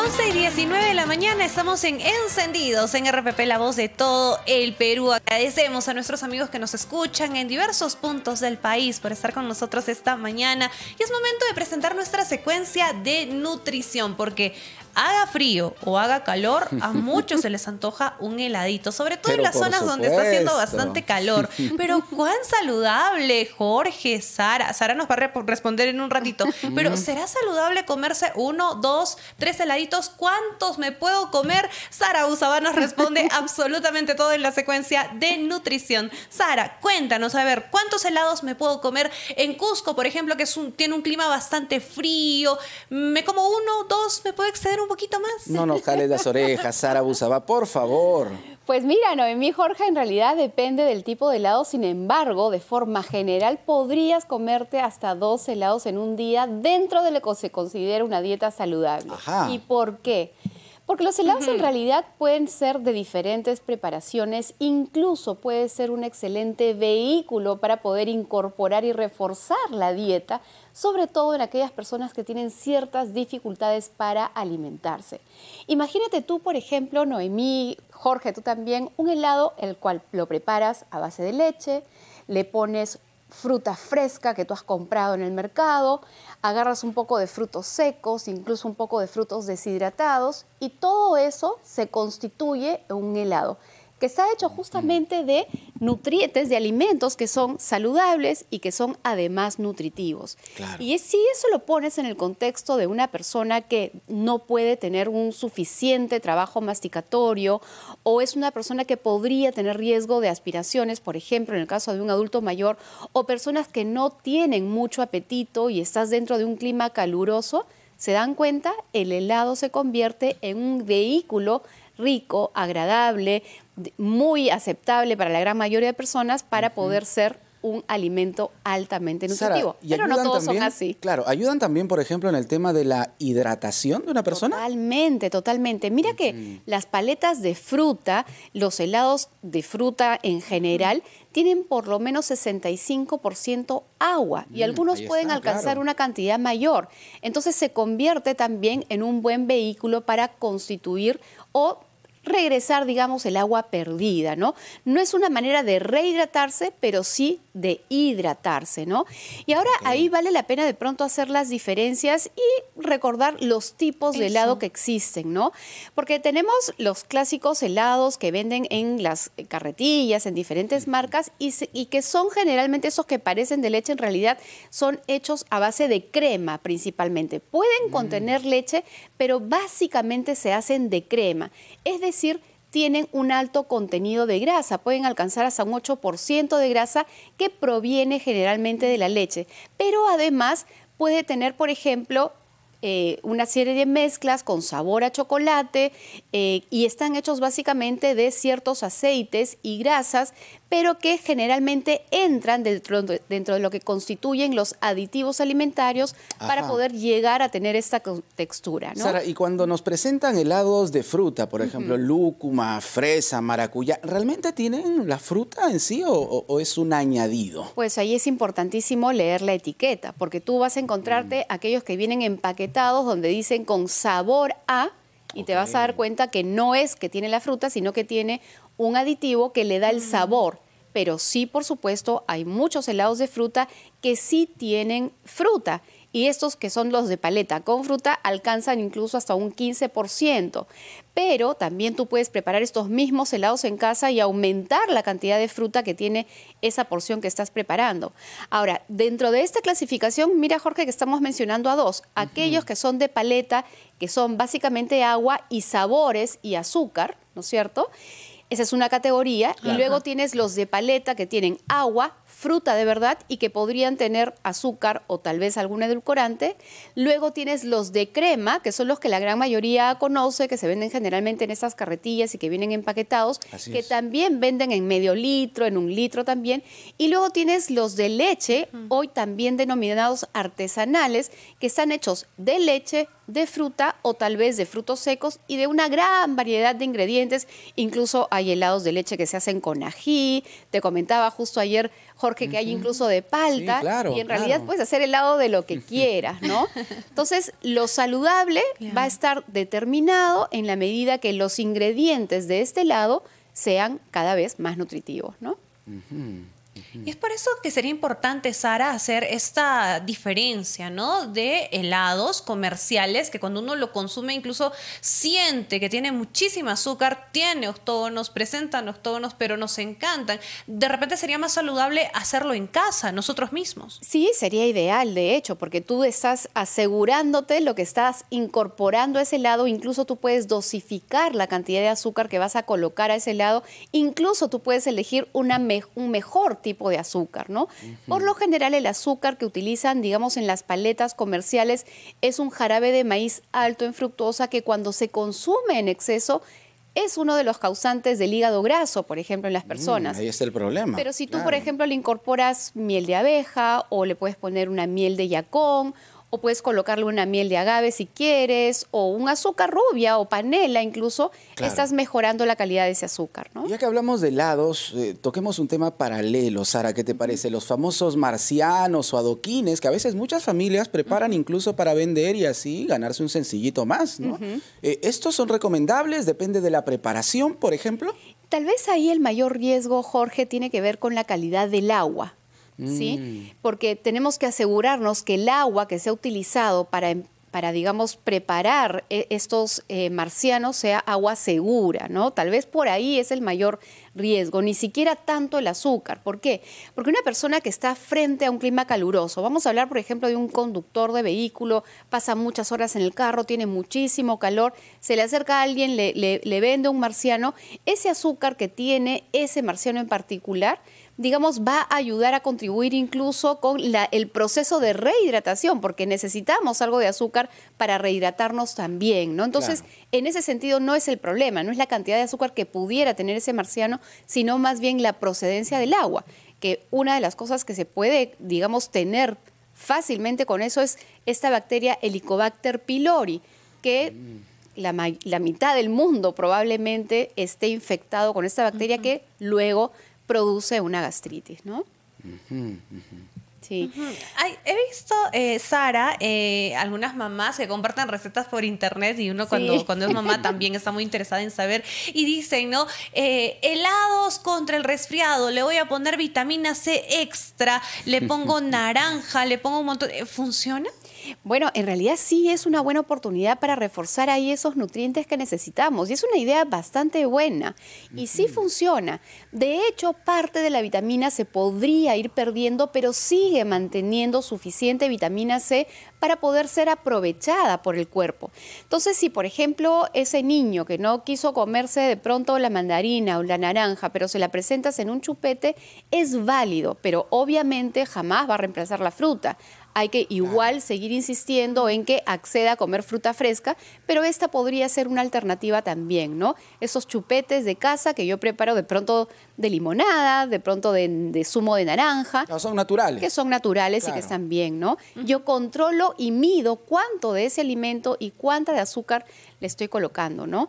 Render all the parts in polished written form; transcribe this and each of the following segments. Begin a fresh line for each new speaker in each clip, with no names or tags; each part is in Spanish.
11:19 de la mañana, estamos en Encendidos, en RPP, la voz de todo el Perú. Agradecemos a nuestros amigos que nos escuchan en diversos puntos del país por estar con nosotros esta mañana. Y es momento de presentar nuestra secuencia de nutrición, porque haga frío o haga calor, a muchos se les antoja un heladito, sobre todo en las zonas donde está haciendo bastante calor. Pero ¿cuán saludable, Jorge, Sara? Sara nos va a responder en un ratito. Pero ¿será saludable comerse 1, 2, 3 heladitos? ¿Cuántos me puedo comer? Sara Usabá nos responde absolutamente todo en la secuencia de nutrición. Sara, cuéntanos, a ver, ¿cuántos helados me puedo comer en Cusco, por ejemplo, que tiene un clima bastante frío? ¿Me como 1, 2? ¿Me puedo exceder un poquito más?
No nos jales las orejas, Sara Usabá, por favor.
Pues mira, Noemí, Jorge, en realidad depende del tipo de helado. Sin embargo, de forma general, podrías comerte hasta 2 helados en un día dentro de lo que se considera una dieta saludable.
Ajá.
¿Y por qué? Porque los helados en realidad pueden ser de diferentes preparaciones, incluso puede ser un excelente vehículo para poder incorporar y reforzar la dieta, sobre todo en aquellas personas que tienen ciertas dificultades para alimentarse. Imagínate tú, por ejemplo, Noemí, Jorge, tú también, un helado el cual lo preparas a base de leche, le pones fruta fresca que tú has comprado en el mercado, agarras un poco de frutos secos, incluso un poco de frutos deshidratados, y todo eso se constituye en un helado que está hecho justamente de nutrientes, de alimentos que son saludables y que son además nutritivos.
Claro.
Y si eso lo pones en el contexto de una persona que no puede tener un suficiente trabajo masticatorio o es una persona que podría tener riesgo de aspiraciones, por ejemplo, en el caso de un adulto mayor, o personas que no tienen mucho apetito y estás dentro de un clima caluroso, ¿se dan cuenta? El helado se convierte en un vehículo rico, agradable, muy aceptable para la gran mayoría de personas para poder ser un alimento altamente nutritivo.
Sara,
pero no todos
también,
son así.
Claro, ayudan también, por ejemplo, en el tema de la hidratación de una persona.
Totalmente, totalmente. Mira que las paletas de fruta, los helados de fruta en general, tienen por lo menos 65% agua y algunos pueden alcanzar una cantidad mayor. Entonces se convierte también en un buen vehículo para constituir o regresar, digamos, el agua perdida, ¿no? No es una manera de rehidratarse, pero sí de hidratarse, ¿no? Y ahora ahí vale la pena de pronto hacer las diferencias y recordar los tipos de helado que existen, ¿no? Porque tenemos los clásicos helados que venden en las carretillas, en diferentes marcas, y que son generalmente esos que parecen de leche, en realidad son hechos a base de crema principalmente. Pueden contener leche, pero básicamente se hacen de crema. Es decir, tienen un alto contenido de grasa, pueden alcanzar hasta un 8% de grasa que proviene generalmente de la leche, pero además puede tener, por ejemplo, una serie de mezclas con sabor a chocolate y están hechos básicamente de ciertos aceites y grasas, pero que generalmente entran dentro de lo que constituyen los aditivos alimentarios para poder llegar a tener esta textura, ¿no?
Sara, y cuando nos presentan helados de fruta, por ejemplo, lúcuma, fresa, maracuyá, ¿realmente tienen la fruta en sí o es un añadido?
Pues ahí es importantísimo leer la etiqueta, porque tú vas a encontrarte aquellos que vienen empaquetados donde dicen con sabor a, y te vas a dar cuenta que no es que tiene la fruta, sino que tiene un aditivo que le da el sabor. Pero sí, por supuesto, hay muchos helados de fruta que sí tienen fruta. Y estos que son los de paleta con fruta alcanzan incluso hasta un 15%. Pero también tú puedes preparar estos mismos helados en casa y aumentar la cantidad de fruta que tiene esa porción que estás preparando. Ahora, dentro de esta clasificación, mira, Jorge, que estamos mencionando a dos. Aquellos que son de paleta, que son básicamente agua y sabores y azúcar, ¿no es cierto? Esa es una categoría. Claro. Y luego tienes los de paleta que tienen agua, fruta de verdad y que podrían tener azúcar o tal vez algún edulcorante. Luego tienes los de crema, que son los que la gran mayoría conoce, que se venden generalmente en estas carretillas y que vienen empaquetados, que también venden en medio litro, en 1 litro también. Y luego tienes los de leche, hoy también denominados artesanales, que están hechos de leche, de fruta o tal vez de frutos secos y de una gran variedad de ingredientes. Incluso hay helados de leche que se hacen con ají. Te comentaba justo ayer, Jorge, Jorge, que hay incluso de palta,
Sí, claro,
y en realidad
claro.
puedes hacer helado de lo que quieras, ¿no? Entonces, lo saludable va a estar determinado en la medida que los ingredientes de este helado sean cada vez más nutritivos, ¿no?
Y es por eso que sería importante, Sara, hacer esta diferencia, ¿no? De helados comerciales que cuando uno lo consume incluso siente que tiene muchísima azúcar, tiene octógonos, presentan octógonos, pero nos encantan. De repente sería más saludable hacerlo en casa, nosotros mismos.
Sí, sería ideal, de hecho, porque tú estás asegurándote lo que estás incorporando a ese helado, incluso tú puedes dosificar la cantidad de azúcar que vas a colocar a ese helado, incluso tú puedes elegir un mejor tipo de azúcar, ¿no? Por lo general, el azúcar que utilizan, digamos, en las paletas comerciales es un jarabe de maíz alto en fructosa que cuando se consume en exceso es uno de los causantes del hígado graso, por ejemplo, en las personas.
Ahí está el problema.
Pero si tú,
claro.
por ejemplo, le incorporas miel de abeja o le puedes poner una miel de yacón o puedes colocarle una miel de agave si quieres o un azúcar rubia o panela incluso,
Claro.
estás mejorando la calidad de ese azúcar, ¿no?
Ya que hablamos de helados, toquemos un tema paralelo, Sara, ¿qué te parece? Los famosos marcianos o adoquines que a veces muchas familias preparan incluso para vender y así ganarse un sencillito más, ¿no? ¿Estos son recomendables? ¿Depende de la preparación, por ejemplo?
Tal vez ahí el mayor riesgo, Jorge, tiene que ver con la calidad del agua, ¿sí? Porque tenemos que asegurarnos que el agua que sea utilizado para digamos, preparar estos marcianos sea agua segura, ¿no? Tal vez por ahí es el mayor riesgo, ni siquiera tanto el azúcar. ¿Por qué? Porque una persona que está frente a un clima caluroso, vamos a hablar, por ejemplo, de un conductor de vehículo, pasa muchas horas en el carro, tiene muchísimo calor, se le acerca a alguien, le vende un marciano, ese azúcar que tiene ese marciano en particular, digamos, va a ayudar a contribuir incluso con el proceso de rehidratación, porque necesitamos algo de azúcar para rehidratarnos también, ¿no? Entonces,
Claro.
en ese sentido no es el problema, no es la cantidad de azúcar que pudiera tener ese marciano, sino más bien la procedencia del agua, que una de las cosas que se puede, digamos, tener fácilmente con eso es esta bacteria Helicobacter pylori, que la mitad del mundo probablemente esté infectado con esta bacteria que luego produce una gastritis, ¿no? Sí.
He visto, Sara, algunas mamás que comparten recetas por internet y uno
Sí.
cuando es mamá también está muy interesada en saber y dicen, ¿no? Helados contra el resfriado, le voy a poner vitamina C extra, le pongo naranja, le pongo un montón. ¿Funciona?
Bueno, en realidad sí es una buena oportunidad para reforzar ahí esos nutrientes que necesitamos y es una idea bastante buena y sí funciona. De hecho, parte de la vitamina se podría ir perdiendo, pero sigue manteniendo suficiente vitamina C para poder ser aprovechada por el cuerpo. Entonces, si por ejemplo ese niño que no quiso comerse de pronto la mandarina o la naranja, pero se la presentas en un chupete, es válido, pero obviamente jamás va a reemplazar la fruta. Hay que igual seguir insistiendo en que acceda a comer fruta fresca, pero esta podría ser una alternativa también, ¿no? Esos chupetes de casa que yo preparo de pronto de limonada, de pronto de zumo de naranja,
No, son naturales.
que son naturales y
Claro.
que están bien, ¿no? Yo controlo y mido cuánto de ese alimento y cuánta de azúcar le estoy colocando, ¿no?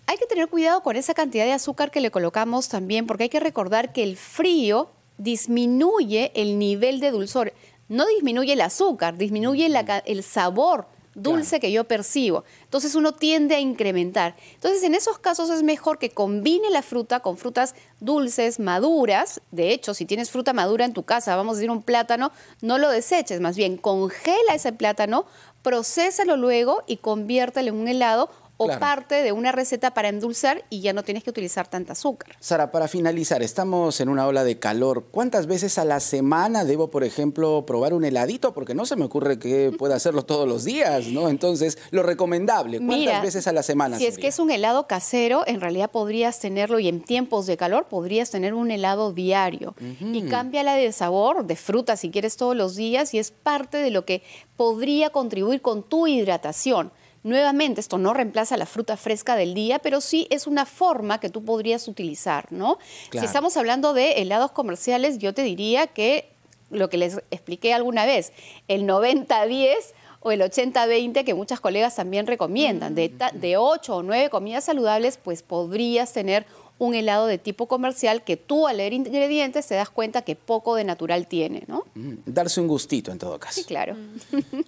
Hay que tener cuidado con esa cantidad de azúcar que le colocamos también, porque hay que recordar que el frío disminuye el nivel de dulzor. No disminuye el azúcar, disminuye el sabor dulce que yo percibo. Entonces uno tiende a incrementar. Entonces en esos casos es mejor que combine la fruta con frutas dulces, maduras. De hecho, si tienes fruta madura en tu casa, vamos a decir un plátano, no lo deseches, más bien congela ese plátano, procésalo luego y conviértelo en un helado o
Claro.
parte de una receta para endulzar y ya no tienes que utilizar tanta azúcar.
Sara, para finalizar, estamos en una ola de calor. ¿Cuántas veces a la semana debo, por ejemplo, probar un heladito? Porque no se me ocurre que pueda hacerlo todos los días, ¿no? Entonces, lo recomendable, ¿cuántas
Mira,
veces a la semana
si es que es un helado casero, en realidad podrías tenerlo y en tiempos de calor podrías tener un helado diario. Y cámbiala de sabor, de fruta si quieres todos los días y es parte de lo que podría contribuir con tu hidratación. Nuevamente, esto no reemplaza la fruta fresca del día, pero sí es una forma que tú podrías utilizar, ¿no?
Claro.
Si estamos hablando de helados comerciales, yo te diría que lo que les expliqué alguna vez, el 90-10 o el 80-20 que muchas colegas también recomiendan. De 8 o 9 comidas saludables, pues podrías tener un helado de tipo comercial que tú al leer ingredientes te das cuenta que poco de natural tiene, ¿no?
Darse un gustito en todo caso.
Sí, claro.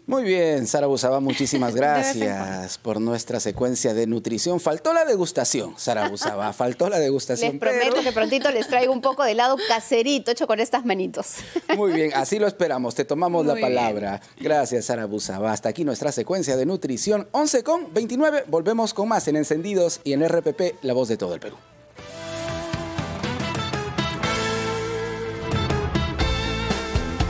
Muy bien, Sara Busabá, muchísimas gracias por nuestra secuencia de nutrición. Faltó la degustación, Sara Busabá, faltó la degustación.
Les prometo que prontito les traigo un poco de helado caserito hecho con estas manitos.
Muy bien, así lo esperamos, te tomamos la palabra. Gracias, Sara Busabá. Hasta aquí nuestra secuencia de nutrición. 11:29, volvemos con más en Encendidos y en RPP, la voz de todo el Perú.